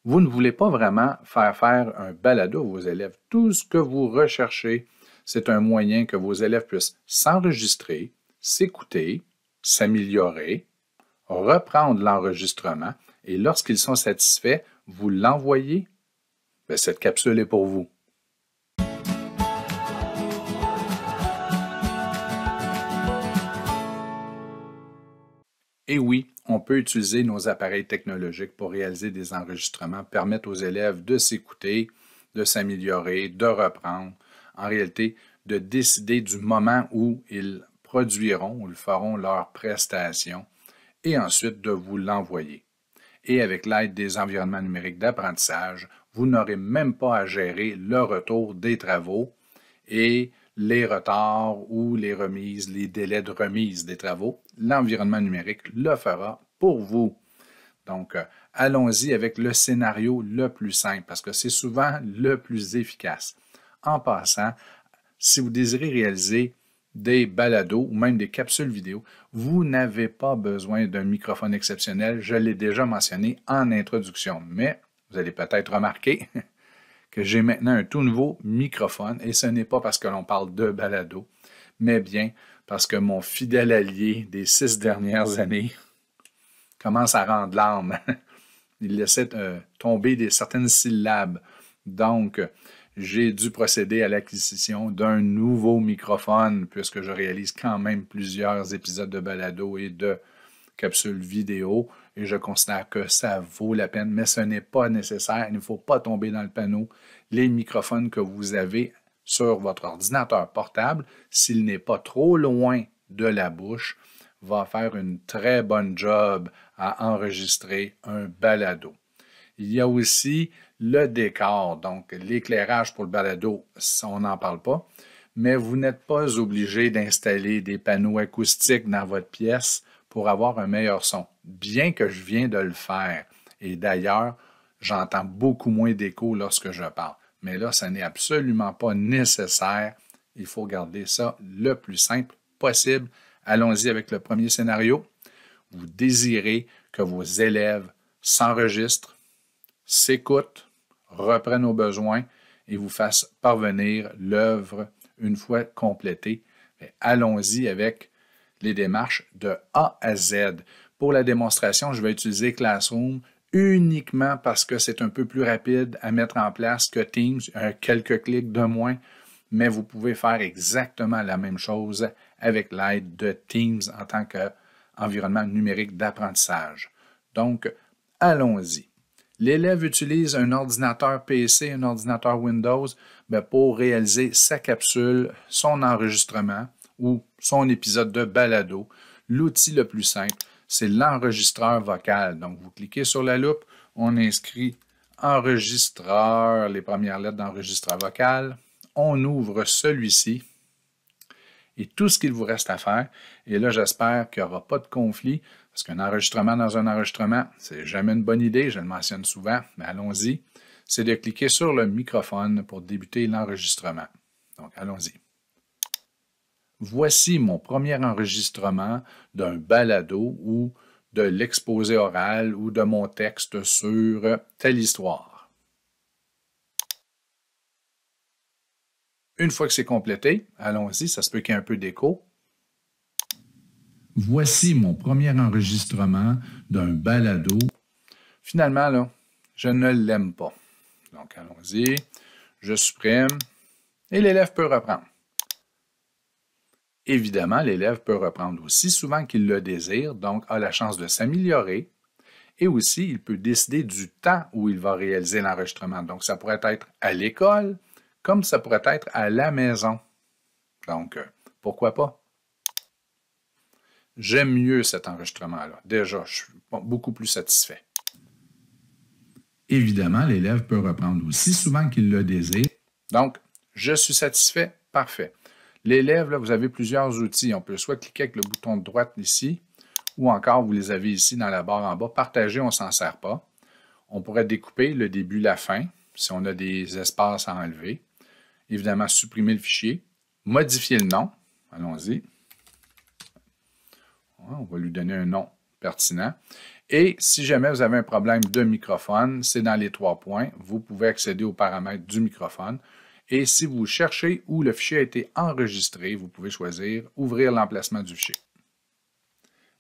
Vous ne voulez pas vraiment faire un balado à vos élèves. Tout ce que vous recherchez, c'est un moyen que vos élèves puissent s'enregistrer, s'écouter, s'améliorer, reprendre l'enregistrement et lorsqu'ils sont satisfaits, vous l'envoyez. Bien, cette capsule est pour vous. Et oui, on peut utiliser nos appareils technologiques pour réaliser des enregistrements, permettre aux élèves de s'écouter, de s'améliorer, de reprendre. En réalité, de décider du moment où ils produiront ou ils feront leur prestation et ensuite de vous l'envoyer. Et avec l'aide des environnements numériques d'apprentissage, vous n'aurez même pas à gérer le retour des travaux et les retards ou les remises, les délais de remise des travaux. L'environnement numérique le fera pour vous. Donc, allons-y avec le scénario le plus simple parce que c'est souvent le plus efficace. En passant, si vous désirez réaliser des balados ou même des capsules vidéo, vous n'avez pas besoin d'un microphone exceptionnel. Je l'ai déjà mentionné en introduction, mais vous allez peut-être remarquer que j'ai maintenant un tout nouveau microphone et ce n'est pas parce que l'on parle de balado, mais bien parce que mon fidèle allié des 6 dernières années commence à rendre l'âme. Il laissait tomber certaines syllabes. Donc, j'ai dû procéder à l'acquisition d'un nouveau microphone puisque je réalise quand même plusieurs épisodes de balado et de capsules vidéo et je considère que ça vaut la peine, mais ce n'est pas nécessaire. Il ne faut pas tomber dans le panneau. Les microphones que vous avez sur votre ordinateur portable, s'il n'est pas trop loin de la bouche, va faire une très bonne job à enregistrer un balado. Il y a aussi le décor, donc l'éclairage pour le balado, on n'en parle pas, mais vous n'êtes pas obligé d'installer des panneaux acoustiques dans votre pièce pour avoir un meilleur son, bien que je viens de le faire. Et d'ailleurs, j'entends beaucoup moins d'écho lorsque je parle. Mais là, ça n'est absolument pas nécessaire. Il faut garder ça le plus simple possible. Allons-y avec le premier scénario. Vous désirez que vos élèves s'enregistrent, s'écoutent, reprennent aux besoins et vous fassent parvenir l'œuvre une fois complétée. Allons-y avec les démarches de A à Z. Pour la démonstration, je vais utiliser Classroom uniquement parce que c'est un peu plus rapide à mettre en place que Teams, quelques clics de moins, mais vous pouvez faire exactement la même chose avec l'aide de Teams en tant qu'environnement numérique d'apprentissage. Donc, allons-y. L'élève utilise un ordinateur PC, un ordinateur Windows pour réaliser sa capsule, son enregistrement ou son épisode de balado. L'outil le plus simple, c'est l'enregistreur vocal. Donc, vous cliquez sur la loupe, on inscrit enregistreur, les premières lettres d'enregistreur vocal. On ouvre celui-ci et tout ce qu'il vous reste à faire, et là, j'espère qu'il n'y aura pas de conflit, parce qu'un enregistrement dans un enregistrement, c'est jamais une bonne idée, je le mentionne souvent, mais allons-y, c'est de cliquer sur le microphone pour débuter l'enregistrement. Donc, allons-y. Voici mon premier enregistrement d'un balado ou de l'exposé oral ou de mon texte sur telle histoire. Une fois que c'est complété, allons-y, ça se peut qu'il y ait un peu d'écho. Voici mon premier enregistrement d'un balado. Finalement, là, je ne l'aime pas. Donc, allons-y, je supprime et l'élève peut reprendre. Évidemment, l'élève peut reprendre aussi souvent qu'il le désire, donc a la chance de s'améliorer. Et aussi, il peut décider du temps où il va réaliser l'enregistrement. Donc, ça pourrait être à l'école, comme ça pourrait être à la maison. Donc, pourquoi pas? J'aime mieux cet enregistrement-là. Déjà, je suis beaucoup plus satisfait. Évidemment, l'élève peut reprendre aussi souvent qu'il le désire. Donc, je suis satisfait, parfait. L'élève, là, vous avez plusieurs outils. On peut soit cliquer avec le bouton de droite ici, ou encore vous les avez ici dans la barre en bas. Partager, on ne s'en sert pas. On pourrait découper le début, la fin, si on a des espaces à enlever. Évidemment, supprimer le fichier. Modifier le nom. Allons-y. On va lui donner un nom pertinent. Et si jamais vous avez un problème de microphone, c'est dans les 3 points. Vous pouvez accéder aux paramètres du microphone. Et si vous cherchez où le fichier a été enregistré, vous pouvez choisir « Ouvrir l'emplacement du fichier ».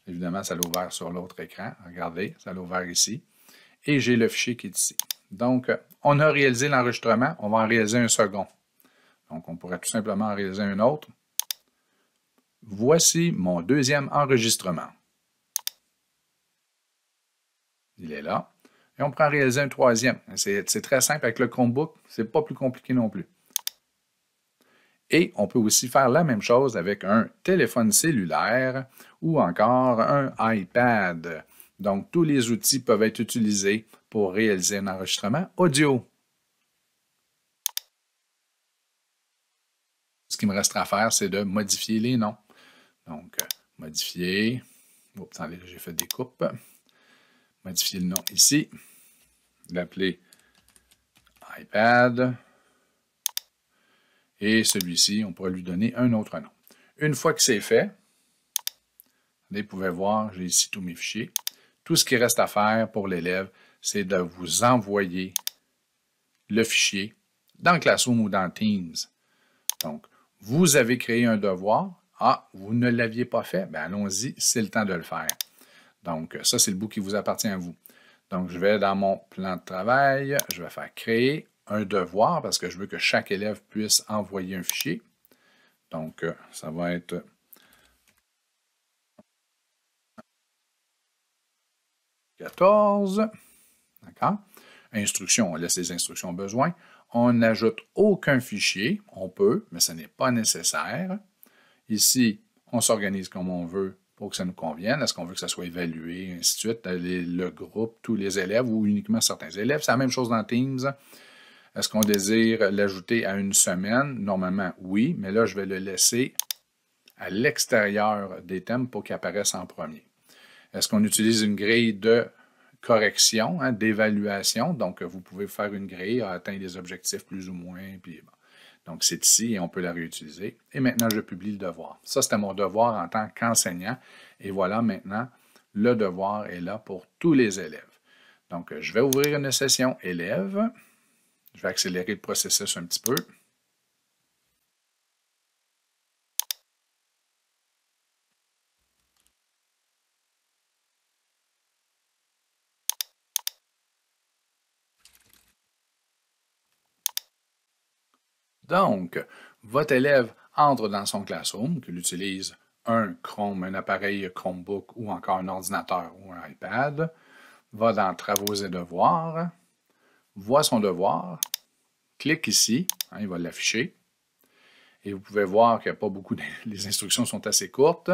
Évidemment, ça l'a ouvert sur l'autre écran. Regardez, ça l'a ouvert ici. Et j'ai le fichier qui est ici. Donc, on a réalisé l'enregistrement. On va en réaliser un second. Donc, on pourrait tout simplement en réaliser un autre. Voici mon deuxième enregistrement. Il est là. Et on pourrait en réaliser un troisième. C'est très simple avec le Chromebook. Ce n'est pas plus compliqué non plus. Et on peut aussi faire la même chose avec un téléphone cellulaire ou encore un iPad. Donc, tous les outils peuvent être utilisés pour réaliser un enregistrement audio. Ce qui me restera à faire, c'est de modifier les noms. Donc, modifier. Oups, attendez, j'ai fait des coupes. Modifier le nom ici. L'appeler iPad. Et celui-ci, on pourrait lui donner un autre nom. Une fois que c'est fait, vous pouvez voir, j'ai ici tous mes fichiers. Tout ce qui reste à faire pour l'élève, c'est de vous envoyer le fichier dans Classroom ou dans Teams. Donc, vous avez créé un devoir. Ah, vous ne l'aviez pas fait? Bien, allons-y, c'est le temps de le faire. Donc, ça, c'est le bout qui vous appartient à vous. Donc, je vais dans mon plan de travail, je vais faire créer un devoir parce que je veux que chaque élève puisse envoyer un fichier. Donc, ça va être « 14 ». D'accord? Instructions, on laisse les instructions au besoin. On n'ajoute aucun fichier. On peut, mais ce n'est pas nécessaire. Ici, on s'organise comme on veut pour que ça nous convienne. Est-ce qu'on veut que ça soit évalué, ainsi de suite, le groupe, tous les élèves ou uniquement certains élèves? C'est la même chose dans Teams. Est-ce qu'on désire l'ajouter à une semaine? Normalement, oui, mais là, je vais le laisser à l'extérieur des thèmes pour qu'il apparaisse en premier. Est-ce qu'on utilise une grille de correction, d'évaluation? Donc, vous pouvez faire une grille, atteindre des objectifs plus ou moins, puis bon. Donc, c'est ici et on peut la réutiliser. Et maintenant, je publie le devoir. Ça, c'était mon devoir en tant qu'enseignant. Et voilà, maintenant, le devoir est là pour tous les élèves. Donc, je vais ouvrir une session élève. Je vais accélérer le processus un petit peu. Donc, votre élève entre dans son Classroom, qu'il utilise un Chrome, un appareil Chromebook ou encore un ordinateur ou un iPad, va dans Travaux et devoirs, voit son devoir, clique ici, il va l'afficher, et vous pouvez voir qu'il n'y a pas beaucoup les instructions sont assez courtes,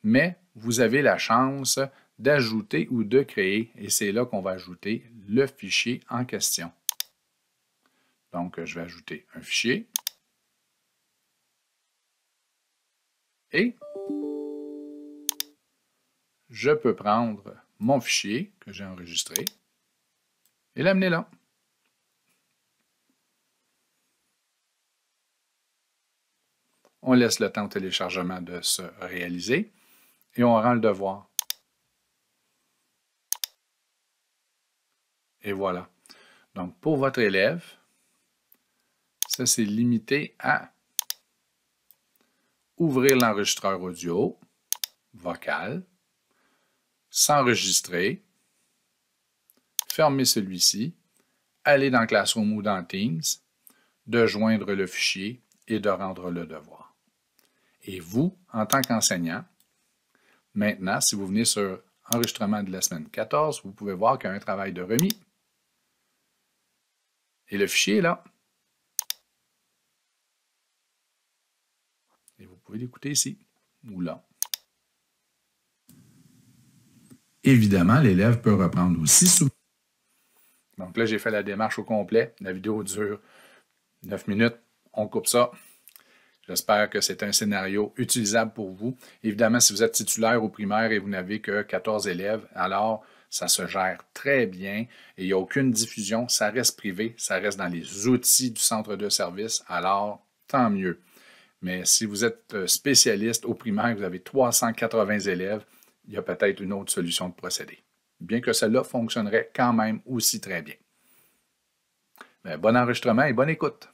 mais vous avez la chance d'ajouter ou de créer, et c'est là qu'on va ajouter le fichier en question. Donc, je vais ajouter un fichier. Et je peux prendre mon fichier que j'ai enregistré et l'amener là. On laisse le temps au téléchargement de se réaliser et on rend le devoir. Et voilà. Donc, pour votre élève, ça, c'est limité à ouvrir l'enregistreur audio, vocal, s'enregistrer, fermer celui-ci, aller dans Classroom ou dans Teams, de joindre le fichier et de rendre le devoir. Et vous, en tant qu'enseignant, maintenant, si vous venez sur enregistrement de la semaine 14, vous pouvez voir qu'il y a un travail de remis. Et le fichier est là. Et vous pouvez l'écouter ici ou là. Évidemment, l'élève peut reprendre aussi souvent. Donc là, j'ai fait la démarche au complet. La vidéo dure 9 minutes. On coupe ça. J'espère que c'est un scénario utilisable pour vous. Évidemment, si vous êtes titulaire au primaire et vous n'avez que 14 élèves, alors ça se gère très bien et il n'y a aucune diffusion. Ça reste privé, ça reste dans les outils du centre de service, alors tant mieux. Mais si vous êtes spécialiste au primaire, vous avez 380 élèves, il y a peut-être une autre solution de procédé. Bien que celle-là fonctionnerait quand même aussi très bien. Bien, bon enregistrement et bonne écoute.